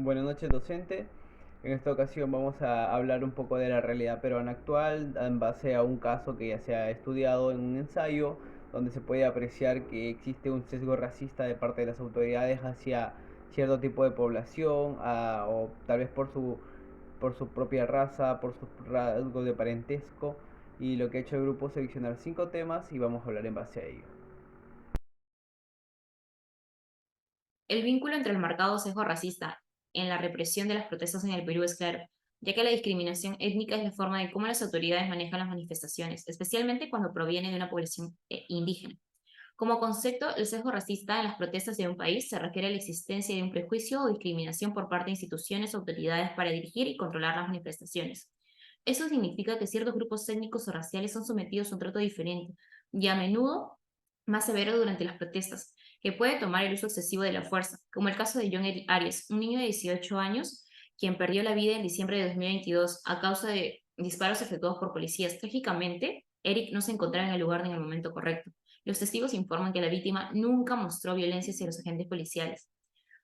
Buenas noches, docente. En esta ocasión vamos a hablar un poco de la realidad peruana actual en base a un caso que ya se ha estudiado en un ensayo donde se puede apreciar que existe un sesgo racista de parte de las autoridades hacia cierto tipo de población o tal vez por su propia raza, por sus rasgos de parentesco, y lo que ha hecho el grupo es seleccionar 5 temas y vamos a hablar en base a ello. El vínculo entre el marcado sesgo racista en la represión de las protestas en el Perú es claro, ya que la discriminación étnica es la forma de cómo las autoridades manejan las manifestaciones, especialmente cuando provienen de una población indígena. Como concepto, el sesgo racista en las protestas de un país se refiere a la existencia de un prejuicio o discriminación por parte de instituciones o autoridades para dirigir y controlar las manifestaciones. Eso significa que ciertos grupos étnicos o raciales son sometidos a un trato diferente y a menudo más severo durante las protestas, que puede tomar el uso excesivo de la fuerza, como el caso de John Eric Arias, un niño de 18 años quien perdió la vida en diciembre de 2022 a causa de disparos efectuados por policías. Trágicamente, Eric no se encontraba en el lugar ni en el momento correcto. Los testigos informan que la víctima nunca mostró violencia hacia los agentes policiales.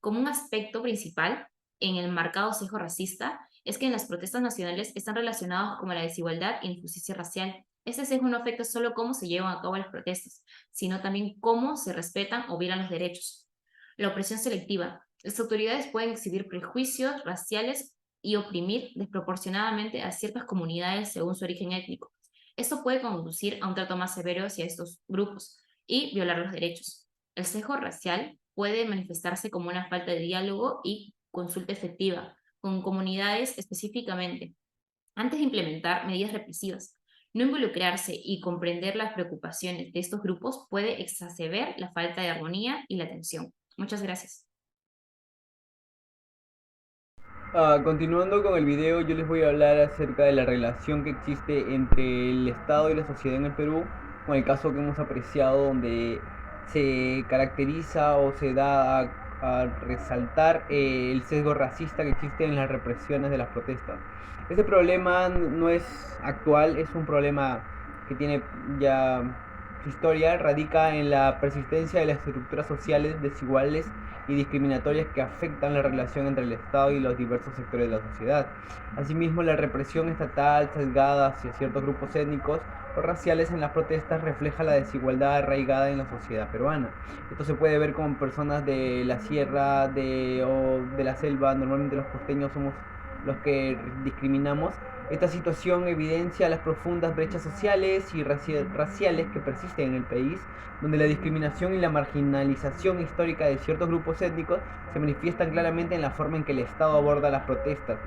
Como un aspecto principal en el marcado sesgo racista es que en las protestas nacionales están relacionados con la desigualdad y la injusticia racial. Este sesgo no afecta solo cómo se llevan a cabo las protestas, sino también cómo se respetan o violan los derechos. La opresión selectiva. Las autoridades pueden exhibir prejuicios raciales y oprimir desproporcionadamente a ciertas comunidades según su origen étnico. Esto puede conducir a un trato más severo hacia estos grupos y violar los derechos. El sesgo racial puede manifestarse como una falta de diálogo y consulta efectiva con comunidades específicamente, antes de implementar medidas represivas. No involucrarse y comprender las preocupaciones de estos grupos puede exacerbar la falta de armonía y la tensión. Muchas gracias. Continuando con el video, yo les voy a hablar acerca de la relación que existe entre el Estado y la sociedad en el Perú, con el caso que hemos apreciado donde se caracteriza o se da a resaltar el sesgo racista que existe en las represiones de las protestas. Este problema no es actual, es un problema que tiene ya su historia, radica en la persistencia de las estructuras sociales desiguales y discriminatorias que afectan la relación entre el Estado y los diversos sectores de la sociedad. Asimismo, la represión estatal sesgada hacia ciertos grupos étnicos o raciales en las protestas refleja la desigualdad arraigada en la sociedad peruana. Esto se puede ver con personas de la sierra o de la selva. Normalmente los costeños somos los que discriminamos. Esta situación evidencia las profundas brechas sociales y raciales que persisten en el país, donde la discriminación y la marginalización histórica de ciertos grupos étnicos se manifiestan claramente en la forma en que el Estado aborda las protestas,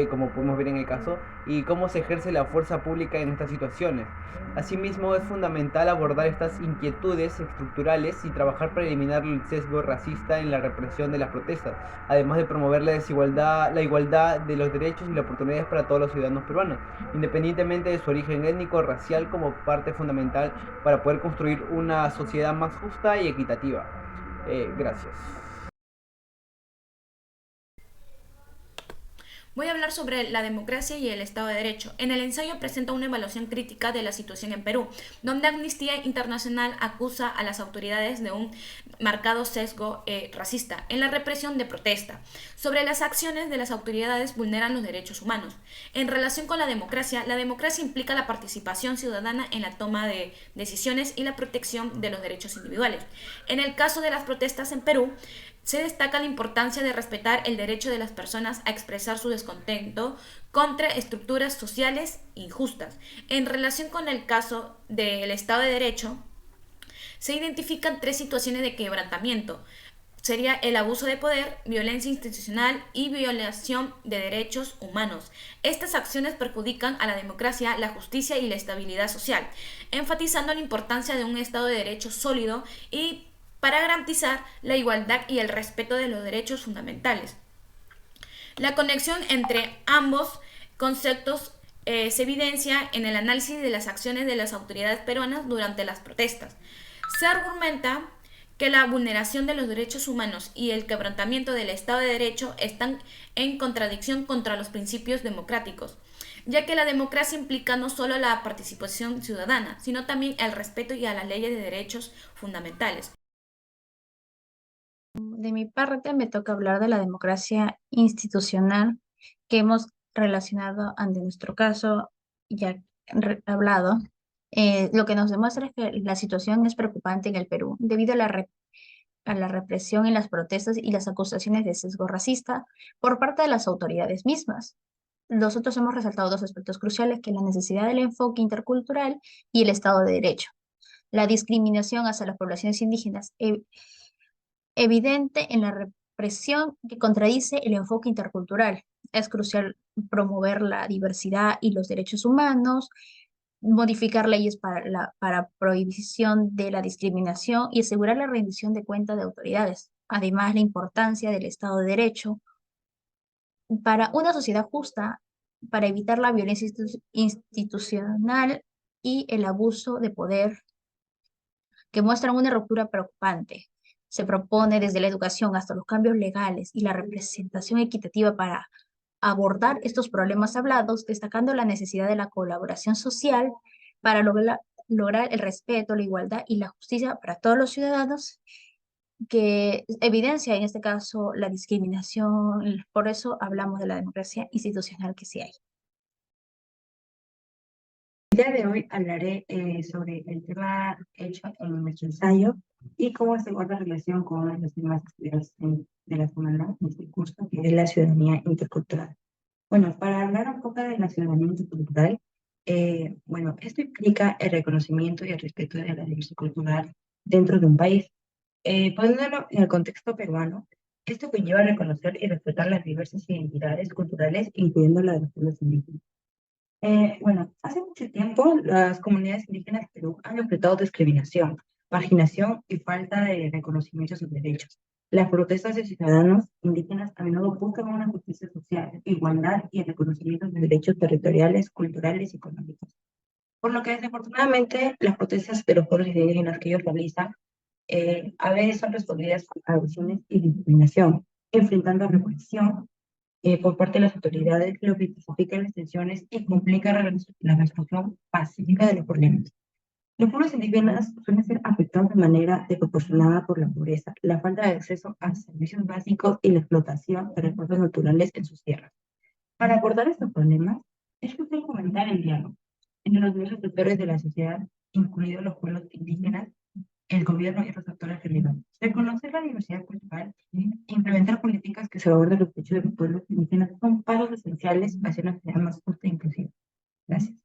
como podemos ver en el caso, y cómo se ejerce la fuerza pública en estas situaciones. Asimismo, es fundamental abordar estas inquietudes estructurales y trabajar para eliminar el sesgo racista en la represión de las protestas, además de promover la desigualdad, la igualdad de los derechos y las oportunidades para todos los ciudadanos peruanos, independientemente de su origen étnico o racial, como parte fundamental para poder construir una sociedad más justa y equitativa. Gracias. Voy a hablar sobre la democracia y el Estado de Derecho. En el ensayo presenta una evaluación crítica de la situación en Perú, donde Amnistía Internacional acusa a las autoridades de un marcado sesgo racista en la represión de protesta. Sobre las acciones de las autoridades vulneran los derechos humanos. En relación con la democracia implica la participación ciudadana en la toma de decisiones y la protección de los derechos individuales. En el caso de las protestas en Perú, se destaca la importancia de respetar el derecho de las personas a expresar su descontento contra estructuras sociales injustas. En relación con el caso del Estado de Derecho, se identifican 3 situaciones de quebrantamiento. Sería el abuso de poder, violencia institucional y violación de derechos humanos. Estas acciones perjudican a la democracia, la justicia y la estabilidad social, enfatizando la importancia de un Estado de Derecho sólido y para garantizar la igualdad y el respeto de los derechos fundamentales. La conexión entre ambos conceptos se evidencia en el análisis de las acciones de las autoridades peruanas durante las protestas. Se argumenta que la vulneración de los derechos humanos y el quebrantamiento del Estado de Derecho están en contradicción contra los principios democráticos, ya que la democracia implica no solo la participación ciudadana, sino también el respeto y a las leyes de derechos fundamentales. De mi parte, me toca hablar de la democracia institucional que hemos relacionado ante nuestro caso, ya hablado. Lo que nos demuestra es que la situación es preocupante en el Perú debido a a la represión en las protestas y las acusaciones de sesgo racista por parte de las autoridades mismas. Nosotros hemos resaltado dos aspectos cruciales, que es la necesidad del enfoque intercultural y el Estado de Derecho. La discriminación hacia las poblaciones indígenas evidente en la represión que contradice el enfoque intercultural. Es crucial promover la diversidad y los derechos humanos, modificar leyes para prohibición de la discriminación y asegurar la rendición de cuentas de autoridades. Además, la importancia del Estado de Derecho para una sociedad justa, para evitar la violencia institucional y el abuso de poder que muestran una ruptura preocupante. Se propone desde la educación hasta los cambios legales y la representación equitativa para abordar estos problemas hablados, destacando la necesidad de la colaboración social para lograr el respeto, la igualdad y la justicia para todos los ciudadanos, que evidencia en este caso la discriminación. Por eso hablamos de la democracia institucional que sí hay. El día de hoy hablaré sobre el tema hecho en nuestro ensayo y cómo se guarda relación con los temas estudiados de la semana en este curso, que es la ciudadanía intercultural. Bueno, para hablar un poco de la ciudadanía intercultural, bueno, esto implica el reconocimiento y el respeto de la diversidad cultural dentro de un país. Poniéndolo en el contexto peruano, esto conlleva reconocer y respetar las diversas identidades culturales, incluyendo la de los pueblos indígenas. Bueno, hace mucho tiempo las comunidades indígenas de Perú han enfrentado discriminación, marginación y falta de reconocimiento de sus derechos. Las protestas de ciudadanos indígenas a menudo buscan una justicia social, igualdad y el reconocimiento de derechos territoriales, culturales y económicos. Por lo que desafortunadamente las protestas de los pueblos indígenas que ellos realizan a veces son respondidas con agresiones y discriminación, enfrentando represión por parte de las autoridades, lo que justifica las tensiones y complica la resolución pacífica de los problemas. Los pueblos indígenas suelen ser afectados de manera desproporcionada por la pobreza, la falta de acceso a servicios básicos y la explotación de recursos naturales en sus tierras. Para abordar estos problemas, es crucial fomentar el diálogo entre los diversos sectores de la sociedad, incluidos los pueblos indígenas, el gobierno y otros actores relevantes. Reconocer la diversidad cultural e implementar políticas que salvaguarden los derechos de los pueblos indígenas son pasos esenciales hacia una sociedad más justa e inclusiva. Gracias.